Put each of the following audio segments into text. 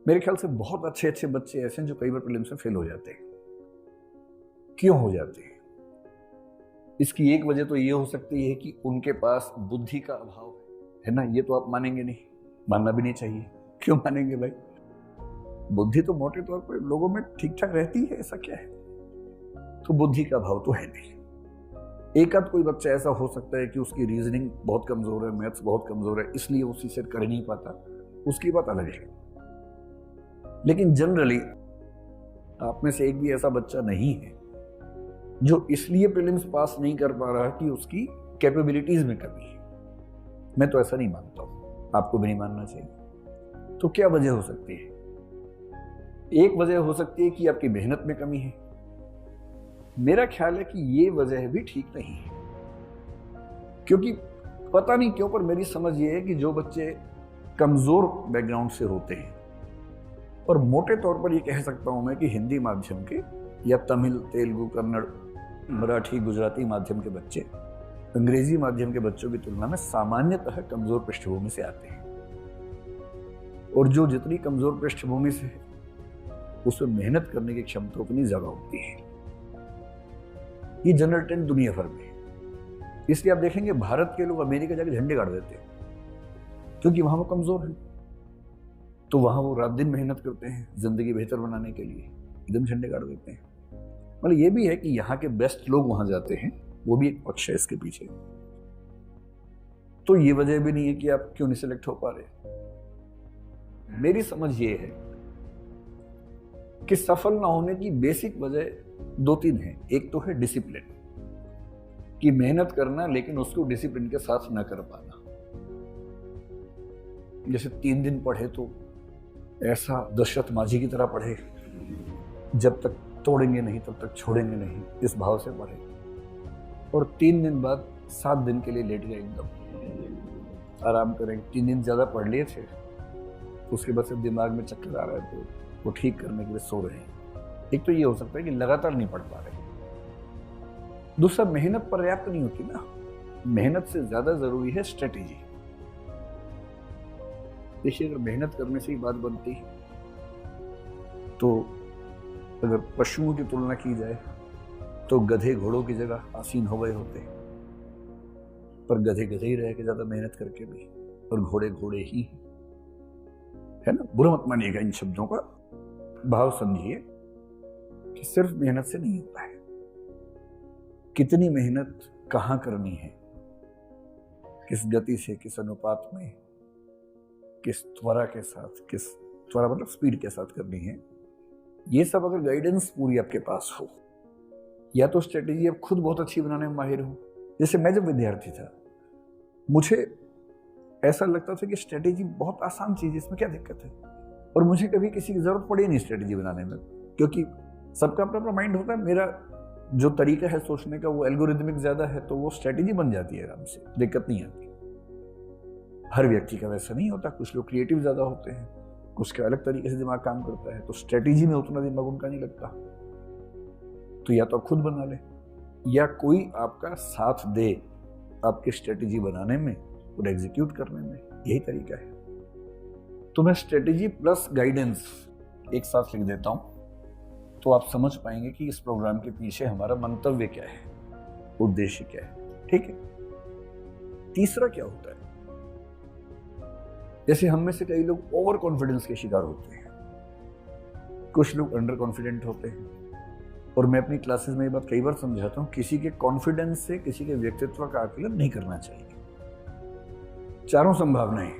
मेरे ख्याल से बहुत अच्छे अच्छे बच्चे ऐसे हैं जो कई बार प्रीलिम्स में फेल हो जाते हैं। क्यों हो जाते हैं? इसकी एक वजह तो ये हो सकती है कि उनके पास बुद्धि का अभाव है ना। ये तो आप मानेंगे नहीं, मानना भी नहीं चाहिए। क्यों मानेंगे भाई? बुद्धि तो मोटे तौर पर लोगों में ठीक ठाक रहती है, ऐसा क्या है? तो बुद्धि का अभाव तो है नहीं। एक आध कोई बच्चा ऐसा हो सकता है कि उसकी रीजनिंग बहुत कमजोर है, मैथ्स बहुत कमजोर है, इसलिए उसी से कर नहीं पाता, उसकी बात अलग है। लेकिन जनरली आप में से एक भी ऐसा बच्चा नहीं है जो इसलिए प्रीलिम्स पास नहीं कर पा रहा कि उसकी कैपेबिलिटीज में कमी है। मैं तो ऐसा नहीं मानता हूं, आपको भी नहीं मानना चाहिए। तो क्या वजह हो सकती है? एक वजह हो सकती है कि आपकी मेहनत में कमी है। मेरा ख्याल है कि ये वजह भी ठीक नहीं है, क्योंकि पता नहीं क्यों पर मेरी समझ ये है कि जो बच्चे कमजोर बैकग्राउंड से होते हैं, और मोटे तौर पर ये कह सकता हूं मैं कि हिंदी माध्यम के या तमिल, तेलुगु, कन्नड़, मराठी, गुजराती माध्यम के बच्चे अंग्रेजी माध्यम के बच्चों की तुलना में सामान्यतः कमजोर पृष्ठभूमि से आते हैं। और जो जितनी कमजोर पृष्ठभूमि से है उसमें मेहनत करने की क्षमता उतनी ज्यादा होती है। ये जनरल ट्रेंड दुनिया भर में है। इसलिए आप देखेंगे भारत के लोग अमेरिका जाकर झंडे गाड़ देते हैं, क्योंकि वहां वो कमजोर है। तो वहां वो रात दिन मेहनत करते हैं जिंदगी बेहतर बनाने के लिए, एकदम झंडे गाड़ देते हैं। मतलब ये भी है कि यहाँ के बेस्ट लोग वहां जाते हैं, वो भी एक पक्ष है इसके पीछे। तो ये वजह भी नहीं है कि आप क्यों नहीं सिलेक्ट हो पा रहे। मेरी समझ ये है कि सफल ना होने की बेसिक वजह दो तीन है। एक तो है डिसिप्लिन, कि मेहनत करना लेकिन उसको डिसिप्लिन के साथ ना कर पाना। जैसे 3 दिन पढ़े तो ऐसा दशरथ माझी की तरह पढ़े, जब तक तोड़ेंगे नहीं तब तक छोड़ेंगे नहीं, इस भाव से पढ़े, और 3 दिन बाद 7 दिन के लिए लेट गए, एकदम आराम करेंगे। 3 दिन ज्यादा पढ़ लिए थे, उसके बाद सिर्फ दिमाग में चक्कर आ रहा है, तो वो ठीक करने के लिए सो रहे हैं। एक तो ये हो सकता है कि लगातार नहीं पढ़ पा रहे। दूसरा, मेहनत पर्याप्त नहीं होती ना। मेहनत से ज्यादा जरूरी है स्ट्रेटेजी। देखिए, अगर मेहनत करने से ही बात बनती तो अगर पशुओं की तुलना की जाए तो गधे घोड़ों की जगह आसीन हो गए होते, पर गधे गधे ही रह के ज्यादा मेहनत करके भी, और घोड़े घोड़े ही है ना। बुरा मत मानिएगा इन शब्दों का, भाव समझिए कि सिर्फ मेहनत से नहीं होता है। कितनी मेहनत कहां करनी है, किस गति से, किस अनुपात में, किस त्वरा के साथ, किस त्वरा मतलब स्पीड के साथ करनी है, ये सब अगर गाइडेंस पूरी आपके पास हो, या तो स्ट्रेटेजी आप खुद बहुत अच्छी बनाने में माहिर हो। जैसे मैं जब विद्यार्थी था, मुझे ऐसा लगता था कि स्ट्रेटेजी बहुत आसान चीज है, इसमें क्या दिक्कत है, और मुझे कभी किसी की जरूरत पड़ी नहीं स्ट्रेटेजी बनाने में, क्योंकि सबका अपना अपना माइंड होता है। मेरा जो तरीका है सोचने का वो एल्गोरिथमिक ज्यादा है, तो वो स्ट्रेटेजी बन जाती है आराम से, दिक्कत नहीं आती। हर व्यक्ति का वैसा नहीं होता, कुछ लोग क्रिएटिव ज्यादा होते हैं, कुछ का अलग तरीके से दिमाग काम करता है, तो स्ट्रेटेजी में उतना दिमाग उनका नहीं लगता। तो या तो आप खुद बना ले, या कोई आपका साथ दे आपकी स्ट्रेटेजी बनाने में और एग्जीक्यूट करने में, यही तरीका है। तो मैं स्ट्रेटेजी प्लस गाइडेंस एक साथ लिख देता हूं, तो आप समझ पाएंगे कि इस प्रोग्राम के पीछे हमारा मंतव्य क्या है, उद्देश्य क्या है। ठीक है। तीसरा क्या होता है, जैसे हम में से कई लोग ओवर कॉन्फिडेंस के शिकार होते हैं, कुछ लोग अंडर कॉन्फिडेंट होते हैं। और मैं अपनी क्लासेस में ये बात कई बार समझाता हूं, किसी के कॉन्फिडेंस से किसी के व्यक्तित्व का आकलन नहीं करना चाहिए। चारों संभावनाएं,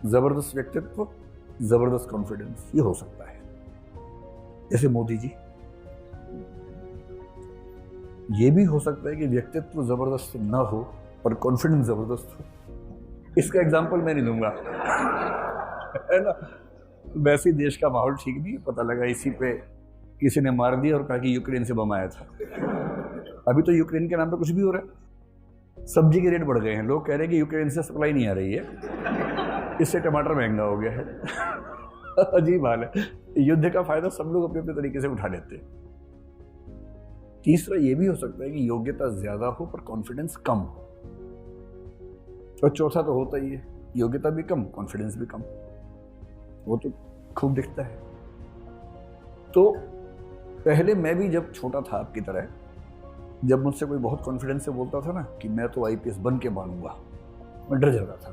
जबरदस्त व्यक्तित्व, जबरदस्त कॉन्फिडेंस, ये हो सकता है। जैसे मोदी जी, ये भी हो सकता है कि व्यक्तित्व जबरदस्त ना हो और कॉन्फिडेंस जबरदस्त हो। इसका एग्जाम्पल मैं नहीं दूंगा है ना। वैसे ही देश का माहौल ठीक नहीं है, पता लगा इसी पे किसी ने मार दिया और कहा कि यूक्रेन से बम आया था। अभी तो यूक्रेन के नाम पे कुछ भी हो रहा है, सब्जी के रेट बढ़ गए हैं, लोग कह रहे हैं कि यूक्रेन से सप्लाई नहीं आ रही है, इससे टमाटर महंगा हो गया है। अजीब हाल है। युद्ध का फायदा सब लोग अपने अपने तरीके से उठा लेते हैं। तीसरा ये भी हो सकता है कि योग्यता ज्यादा हो पर कॉन्फिडेंस कम हो, और चौथा तो होता ही है, योग्यता भी कम, कॉन्फिडेंस भी कम। वो तो खूब दिखता है। तो पहले मैं भी जब छोटा था आपकी तरह, जब मुझसे कोई बहुत कॉन्फिडेंस से बोलता था ना कि मैं तो आईपीएस बन के मानूंगा, मैं डर जाता था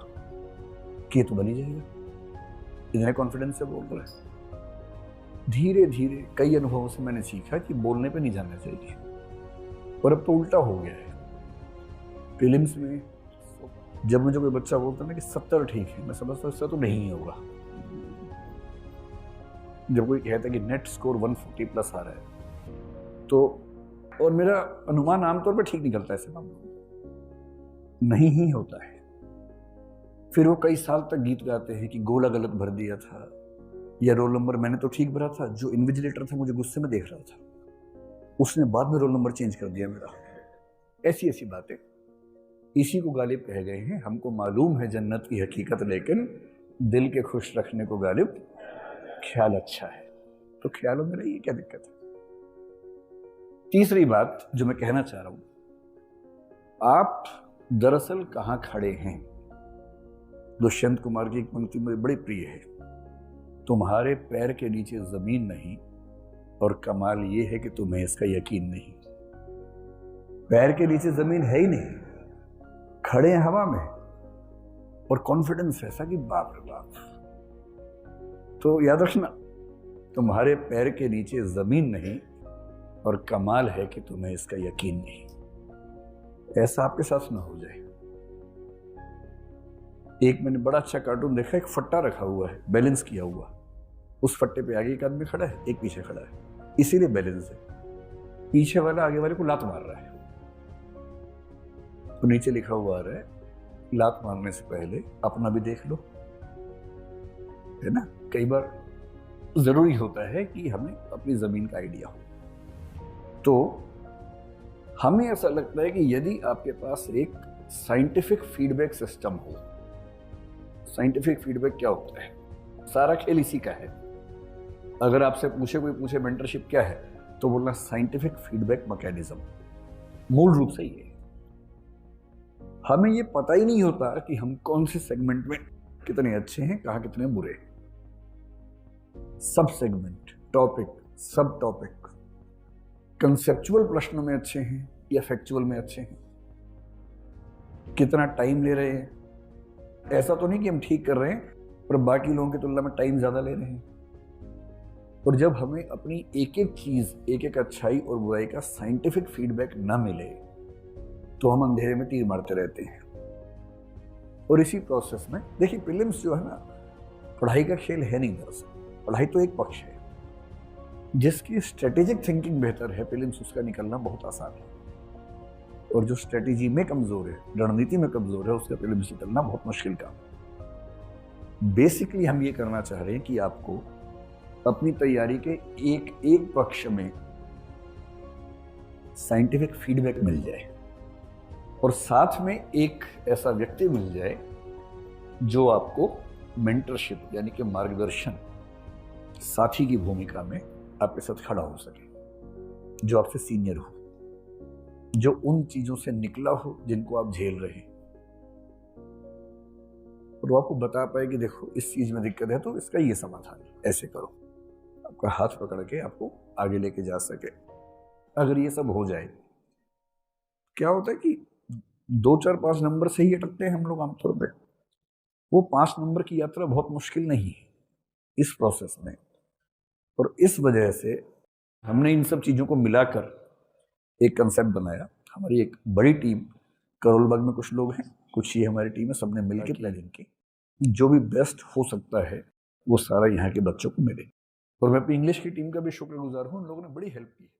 कि ये तो बन ही जाएगा, इतने कॉन्फिडेंस से बोल रहा है। धीरे धीरे कई अनुभवों से मैंने सीखा कि बोलने पे नहीं जाना चाहिए, और अब तो उल्टा हो गया है। प्रीलिम्स में जब मुझे कोई बच्चा बोलता ना कि 70 ठीक है, मैं समझता इससे तो नहीं होगा। जब कोई कहता है कि नेट स्कोर 140 प्लस आ रहा है, तो और मेरा अनुमान आमतौर पर ठीक निकलता है ऐसे मामलों में, नहीं ही होता है। फिर वो कई साल तक गीत गाते हैं कि गोला गलत भर दिया था, या रोल नंबर मैंने तो ठीक भरा था, जो इन्विजिलेटर था मुझे गुस्से में देख रहा था, उसने बाद में रोल नंबर चेंज कर दिया मेरा। ऐसी ऐसी बातें इसी को गालिब कह गए हैं। हमको मालूम है जन्नत की हकीकत, लेकिन दिल के खुश रखने को गालिब ख्याल अच्छा है। तो ख्यालों में रहिए, क्या दिक्कत है। तीसरी बात जो मैं कहना चाह रहा हूं, आप दरअसल कहां खड़े हैं। दुष्यंत कुमार की एक पंक्ति मुझे बड़ी प्रिय है, तुम्हारे पैर के नीचे जमीन नहीं और कमाल यह है कि तुम्हें इसका यकीन नहीं। पैर के नीचे जमीन है ही नहीं, खड़े हैं हवा में, और कॉन्फिडेंस ऐसा कि बाप रे बाप। तो याद रखना, तुम्हारे पैर के नीचे जमीन नहीं और कमाल है कि तुम्हें इसका यकीन नहीं। ऐसा आपके साथ ना हो जाए। एक मैंने बड़ा अच्छा कार्टून देखा, एक फट्टा रखा हुआ है बैलेंस किया हुआ, उस फट्टे पे आगे एक आदमी खड़ा है, एक पीछे खड़ा है, इसीलिए बैलेंस है। पीछे वाला आगे वाले को लात मार रहा है, तो नीचे लिखा हुआ आ रहा है, लात मारने से पहले अपना भी देख लो, है ना। कई बार जरूरी होता है कि हमें अपनी जमीन का आइडिया हो। तो हमें ऐसा लगता है कि यदि आपके पास एक साइंटिफिक फीडबैक सिस्टम हो। साइंटिफिक फीडबैक क्या होता है, सारा खेल इसी का है। अगर आपसे कोई पूछे मेंटरशिप क्या है, तो बोलना साइंटिफिक फीडबैक मैकेनिज्म। मूल रूप से ये हमें ये पता ही नहीं होता कि हम कौन से सेगमेंट में कितने अच्छे हैं, कहां कितने बुरे हैं। सब सेगमेंट, टॉपिक, सब टॉपिक, कंसेप्चुअल प्रश्नों में अच्छे हैं या फैक्चुअल में अच्छे हैं, कितना टाइम ले रहे हैं। ऐसा तो नहीं कि हम ठीक कर रहे हैं पर बाकी लोगों की तुलना में टाइम ज्यादा ले रहे हैं। और जब हमें अपनी एक एक चीज, एक एक अच्छाई और बुराई का साइंटिफिक फीडबैक ना मिले, तो हम अंधेरे में तीर मारते रहते हैं। और इसी प्रोसेस में देखिए, प्रीलिम्स जो है ना, पढ़ाई का खेल है नहीं। दरअसल पढ़ाई तो एक पक्ष है, जिसकी स्ट्रेटेजिक थिंकिंग बेहतर है, प्रीलिम्स उसका निकलना बहुत आसान है। और जो स्ट्रेटेजी में कमजोर है, रणनीति में कमजोर है, उसका प्रीलिम्स निकलना बहुत मुश्किल काम है। बेसिकली हम ये करना चाह रहे हैं कि आपको अपनी तैयारी के एक एक पक्ष में साइंटिफिक फीडबैक मिल जाए, और साथ में एक ऐसा व्यक्ति मिल जाए जो आपको मेंटरशिप यानी कि मार्गदर्शन, साथी की भूमिका में आपके साथ खड़ा हो सके, जो आपसे सीनियर हो, जो उन चीजों से निकला हो जिनको आप झेल रहे हैं, और वो आपको बता पाए कि देखो इस चीज में दिक्कत है तो इसका ये समाधान है, ऐसे करो। आपका हाथ पकड़ के आपको आगे लेके जा सके। अगर ये सब हो जाए, क्या होता है कि 2, 4, 5 नंबर से ही अटकते हैं हम लोग आमतौर पे। वो 5 नंबर की यात्रा बहुत मुश्किल नहीं है इस प्रोसेस में। और इस वजह से हमने इन सब चीजों को मिलाकर एक कंसेप्ट बनाया। हमारी एक बड़ी टीम, करोलबाग में कुछ लोग हैं, कुछ ही हमारी टीम है, सबने मिलकर प्लानिंग की। जो भी बेस्ट हो सकता है वो सारा यहाँ के बच्चों को मिले। और मैं अपनी इंग्लिश की टीम का भी शुक्रगुजार हूँ, उन लोगों ने बड़ी हेल्प की।